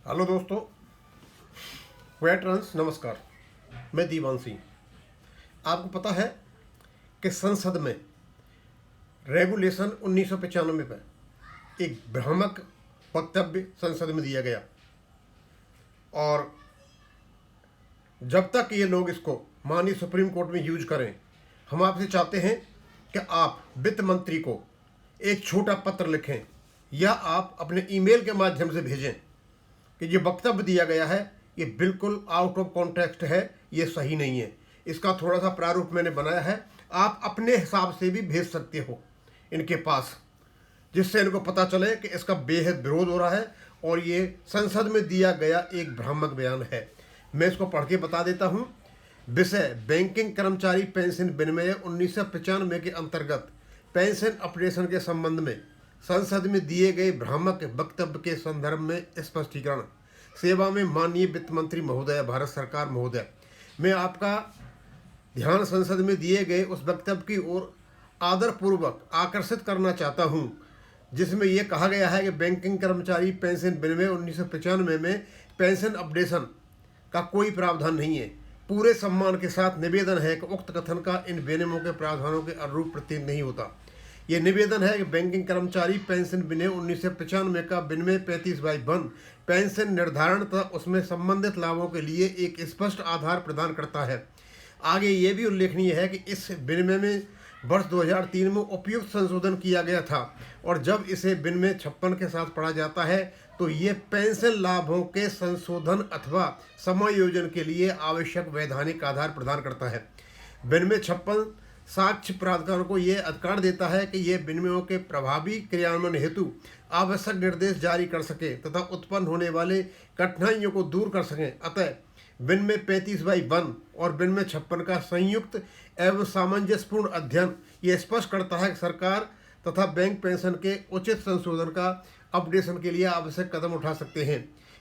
Hello दोस्तों, veterans नमस्कार। मैं दीवान सिंह। आपको पता है कि संसद में रेगुलेशन 1995 पर एक भ्रामक वक्तव्य संसद में दिया गया और जब तक ये लोग इसको माननीय सुप्रीम कोर्ट में यूज करें, हम आपसे चाहते हैं कि आप वित्त मंत्री को एक छोटा पत्र लिखें या आप अपने ईमेल के माध्यम से भेजें कि जो वक्तव्य दिया गया है ये बिल्कुल आउट ऑफ कॉन्टेक्स्ट है, ये सही नहीं है। इसका थोड़ा सा प्रारूप मैंने बनाया है, आप अपने हिसाब से भी भेज सकते हो इनके पास, जिससे इनको पता चले कि इसका बेहद विरोध हो रहा है और ये संसद में दिया गया एक भ्रामक बयान है। मैं इसको पढ़ के बता देता हूँ। विषय: बैंकिंग कर्मचारी पेंशन विनिमय 1995 के अंतर्गत पेंशन अपडेशन के संबंध में संसद में दिए गए भ्रामक वक्तव्य के संदर्भ में स्पष्टीकरण। सेवा में माननीय वित्त मंत्री महोदय, भारत सरकार महोदय, मैं आपका ध्यान संसद में दिए गए उस वक्तव्य की ओर आदरपूर्वक आकर्षित करना चाहता हूं, जिसमें यह कहा गया है कि बैंकिंग कर्मचारी पेंशन विनिमय 1995 में पेंशन अपडेशन का कोई प्रावधान नहीं है। पूरे सम्मान के साथ निवेदन है कि उक्त कथन का इन विनियमों के प्रावधानों के अनुरूप प्रतीत नहीं होता। ये निवेदन है कि बैंकिंग कर्मचारी पेंशन विनिमय 1995 का विनिमय 35/1 पेंशन निर्धारण तथा उसमें संबंधित लाभों के लिए एक स्पष्ट आधार प्रदान करता है। आगे ये भी उल्लेखनीय है कि इस विनिमय में वर्ष 2003 में उपयुक्त संशोधन किया गया था और जब इसे विनिमय 56 के साथ पढ़ा जाता है तो ये पेंशन लाभों के संशोधन अथवा समायोजन के लिए आवश्यक वैधानिक आधार प्रदान करता है। विनिमय 56 साक्ष्य प्राधिकरण को यह अधिकार देता है कि ये विनिमयों के प्रभावी क्रियान्वयन हेतु आवश्यक निर्देश जारी कर सके तथा उत्पन्न होने वाले कठिनाइयों को दूर कर सकें। अतः विनिमय 35/1 और विनिमय 56 का संयुक्त एवं सामंजस्यपूर्ण अध्ययन ये स्पष्ट करता है कि सरकार तथा बैंक पेंशन के उचित संशोधन का अपडेशन के लिए आवश्यक कदम उठा सकते हैं।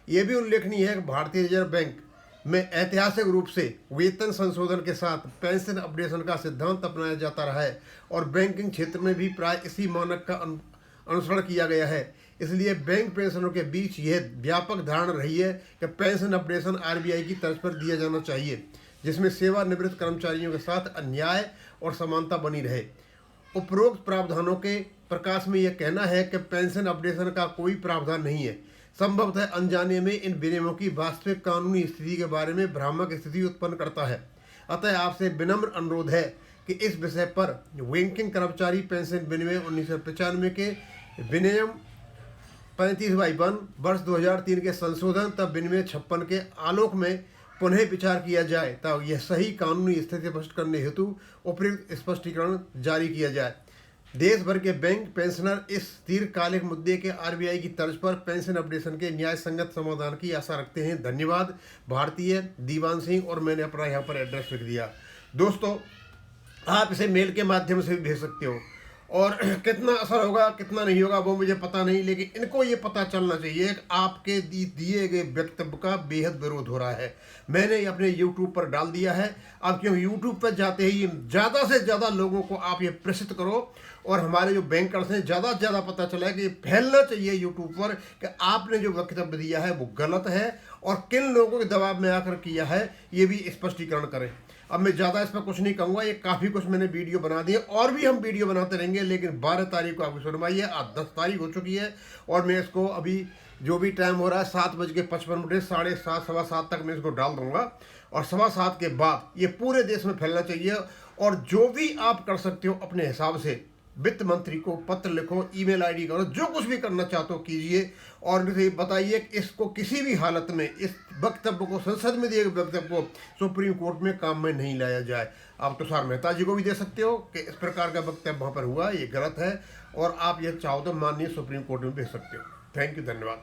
ये भी उल्लेखनीय है कि भारतीय रिजर्व बैंक में ऐतिहासिक रूप से वेतन संशोधन के साथ पेंशन अपडेशन का सिद्धांत अपनाया जाता रहा है और बैंकिंग क्षेत्र में भी प्राय इसी मानक का अनुसरण किया गया है। इसलिए बैंक पेंशनरों के बीच यह व्यापक धारणा रही है कि पेंशन अपडेशन आरबीआई की तर्ज पर दिया जाना चाहिए, जिसमें सेवानिवृत्त कर्मचारियों के साथ अन्याय और समानता बनी रहे। उपरोक्त प्रावधानों के प्रकाश में यह कहना है कि पेंशन अपडेशन का कोई प्रावधान नहीं है। संभवतः अनजाने में इन विनियमों की वास्तविक कानूनी स्थिति के बारे में भ्रामक स्थिति उत्पन्न करता है। अतः आपसे विनम्र अनुरोध है कि इस विषय पर बैंकिंग कर्मचारी पेंशन विनिमय 1995 के विनियम 35/1 वर्ष 2003 के संशोधन तब विनिमय 56 के आलोक में पुनः विचार किया जाए तब यह सही कानूनी स्थिति स्पष्ट करने हेतु उपयुक्त स्पष्टीकरण जारी किया जाए। देश भर के बैंक पेंशनर इस दीर्घकालिक मुद्दे के आरबीआई की तर्ज पर पेंशन अपडेशन के न्याय संगत समाधान की आशा रखते हैं। धन्यवाद। भारतीय दीवान सिंह। और मैंने अपना यहाँ पर एड्रेस लिख दिया। दोस्तों, आप इसे मेल के माध्यम से भी भेज सकते हो और कितना असर होगा कितना नहीं होगा वो मुझे पता नहीं, लेकिन इनको ये पता चलना चाहिए कि आपके दिए गए वक्तव्य का बेहद विरोध हो रहा है। मैंने अपने YouTube पर डाल दिया है। अब क्यों YouTube पर जाते ही ज़्यादा से ज़्यादा लोगों को आप ये प्रेषित करो और हमारे जो बैंकर्स हैं ज़्यादा से ज़्यादा पता चला है कि फैलना चाहिए YouTube पर कि आपने जो वक्तव्य दिया है वो गलत है और किन लोगों के दबाव में आकर किया है, ये भी स्पष्टीकरण करें। अब मैं ज़्यादा इस पर कुछ नहीं कहूँगा, ये काफ़ी कुछ मैंने वीडियो बना दिए और भी हम वीडियो बनाते रहेंगे, लेकिन 12 तारीख को आपकी सुनवाई है। आज 10 तारीख हो चुकी है और मैं इसको अभी जो भी टाइम हो रहा है 7:55 7:30 सवा 7 तक मैं इसको डाल दूंगा और 7:15 के बाद ये पूरे देश में फैलना चाहिए। और जो भी आप कर सकते हो अपने हिसाब से वित्त मंत्री को पत्र लिखो, ईमेल आईडी करो, जो कुछ भी करना चाहते हो कीजिए और मुझे बताइए कि इसको किसी भी हालत में इस वक्तव्य को संसद में दिए गए वक्तव्य को सुप्रीम कोर्ट में काम में नहीं लाया जाए। आप तुषार मेहता जी को भी दे सकते हो कि इस प्रकार का वक्तव्य वहाँ पर हुआ, ये गलत है और आप ये चाहो तो माननीय सुप्रीम कोर्ट में भेज सकते हो। थैंक यू, धन्यवाद।